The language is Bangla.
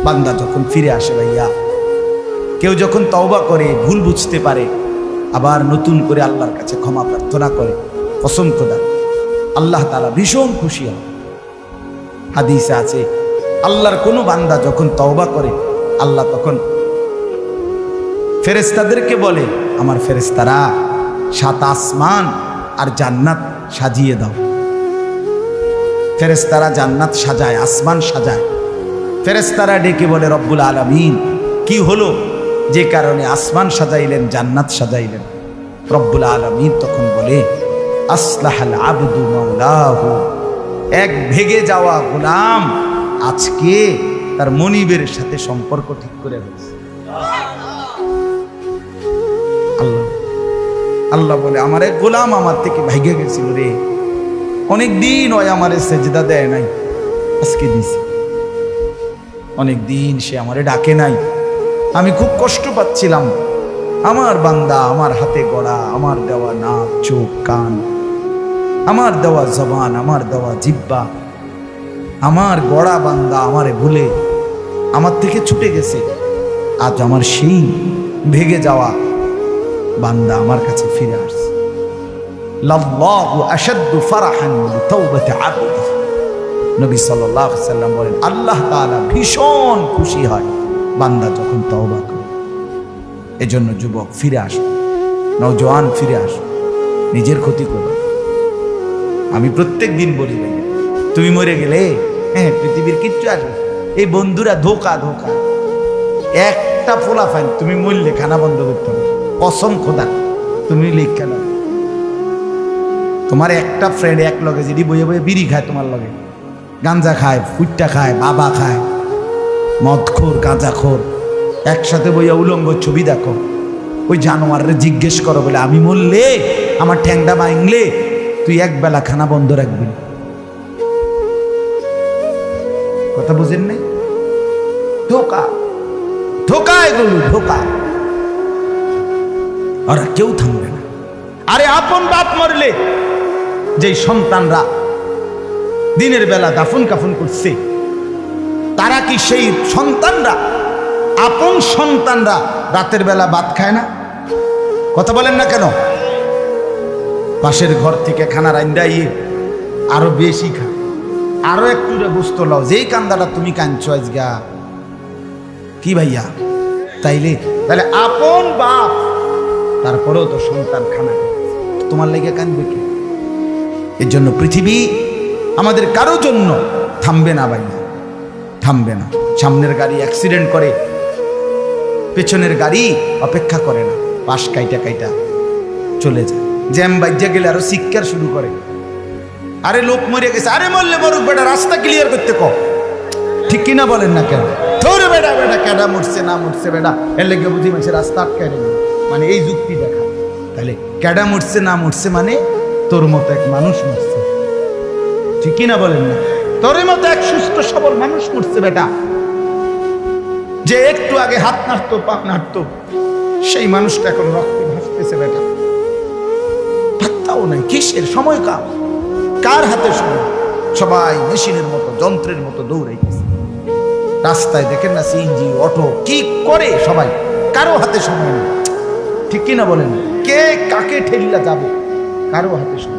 বান্দা যখন ফিরে আসে ভাইয়া, কেউ যখন তওবা করে, ভুল বুঝতে পারে, আবার নতুন করে আল্লাহর কাছে ক্ষমা প্রার্থনা করে, কসম খোদা আল্লাহ তাআলা ভীষণ খুশি হয়। হাদিসে আছে আল্লাহর কোনো বান্দা যখন তওবা করে, আল্লাহ তখন ফেরেশতাদেরকে বলে, আমার ফেরেশতারা 7 আসমান আর জান্নাত সাজিয়ে দাও। ফেরেশতারা জান্নাত সাজায়, আসমান সাজায়। ফেরেশতারা ডেকে বলে, রব্বুল আলামিন কি হলো যে কারণে আসমান সাজাইলেন, জান্নাত সাজাইলেন? রব্বুল আলামিন তখন বলে, আসলাহাল আবদু মাওলাহু, এক ভেগে যাওয়া গোলাম আজকে তার মনিবের সাথে সম্পর্ক ঠিক করে ফেলেছে। আল্লাহ বলে, আমার এক গোলাম আমার থেকে ভাইগে গেছিল রে, অনেকদিন ওই আমারে সেজদা দেয় নাই, আজকে দিছি। অনেকদিন সে আমারে ডাকে নাই, আমি খুব কষ্ট পাচ্ছিলাম। আমার বান্দা আমার হাতে গড়া, আমার দেওয়া নাক চোখ কান, আমার দেওয়া জবান, আমার দেওয়া জিহ্বা, আমার গড়া বান্দা আমারে ভুলে আমার থেকে ছুটে গেছে। আজ আমার সেই ভেগে যাওয়া বান্দা আমার কাছে ফিরে আসছে। লাল্লাহু আশাদ্দু ফারাহান বিতাওবাতি আবদি, নবী সাল্লাল্লাহু আলাইহি সাল্লাম বলেন, আল্লাহ তাআলা ভীষণ খুশি হয় বান্দা যখন তওবা করে। এজন্য যুবক ফিরে আসো, নওজোয়ান ফিরে আসো, নিজের ক্ষতি করো। আমি প্রত্যেক দিন বলি, তুমি মরে গেলে হ্যাঁ পৃথিবীর কিচ্ছু আসবে, এই বন্ধুরা ধোকা ধোকা। একটা ফোলাফাইন তুমি মরলে খানা বন্ধ করতে হবে, কসম খোদা। তুমি লিখে নাও, তোমার একটা ফ্রেন্ড এক লগে যদি বইয়ে বইয়ে বিড়ি খায়, তোমার লগে গাঞ্জা খায়, ফুটটা খায়, বাবা খায়, মদখোর গাঁজাখোর, একসাথে বইয়া উলঙ্গ ছবি দেখো, ওই জানোয়ারে জিজ্ঞেস করো বলে, আমি মরলে আমার ঠ্যাংটা ভাঙলে তুই এক বেলা খানা বন্ধ রাখবি। কথা বুঝেন নাই? ধোকা ধোকা, এগুলো ধোকা। ওরা কেউ থামবে না। আরে আপন বাপ মরলে যে সন্তানরা দিনের বেলা দাফন কাফন করছে, তারা কি সেই সন্তানরা, আপন সন্তানরা রাতের বেলা ভাত খায় না? কথা বলেন না কেন? পাশের ঘর থেকে খানা রান্দাইয়ে আরো বেশি খা, আরো একটু বুঝতো লও, যেই কান্দাটা তুমি কাঁদছো আজগা কি ভাইয়া, তাইলে তাহলে আপন বাপ, তারপরেও তো সন্তান খানা তোমার লেগে কাঁদবে কি? এর জন্য পৃথিবী আমাদের কারো জন্য থামবে না ভাইয়া, থামবে না। সামনের গাড়ি অ্যাক্সিডেন্ট করে, পেছনের গাড়ি অপেক্ষা করে না, পাশ কাইটা কাইটা চলে যায়। জ্যাম বাজ্যা গেলে আরো শিক্ষার শুরু করে, আরে লোক মরে গেছে, আরে মরলে মরুক বেটা, রাস্তা ক্লিয়ার করতে ক। ঠিক কিনা বলেন না কেন? ধরে বেটা বেটা কেডা মরছে না মরছে বেটা, এর লেগে বুঝি মানুষের রাস্তা আটকায় নেবে, মানে এই যুক্তি দেখা। তাহলে কেডা মরছে না মরছে মানে তোর মতো এক মানুষ মরছে, ঠিক কিনা বলেন না? তোর মতো এক সুস্থ সবল মানুষ মরছে বেটা, যে একটু আগে হাত নাড়তো পা নাড়তো, সেই মানুষটা এখন রক্তে ভাসতেছে বেটা, পাত্তাও নাই। কিসের সময়? কার হাতে সময়? সবাই মেশিনের মতো, যন্ত্রের মতো দৌড়াইতেছে। রাস্তায় দেখেন না সিএনজি অটো কি করে সবাই, কারো হাতে সময় নেই, ঠিক কিনা বলেন? কে কাকে ঠেলিয়া যাবে, কারো হাতে সময়।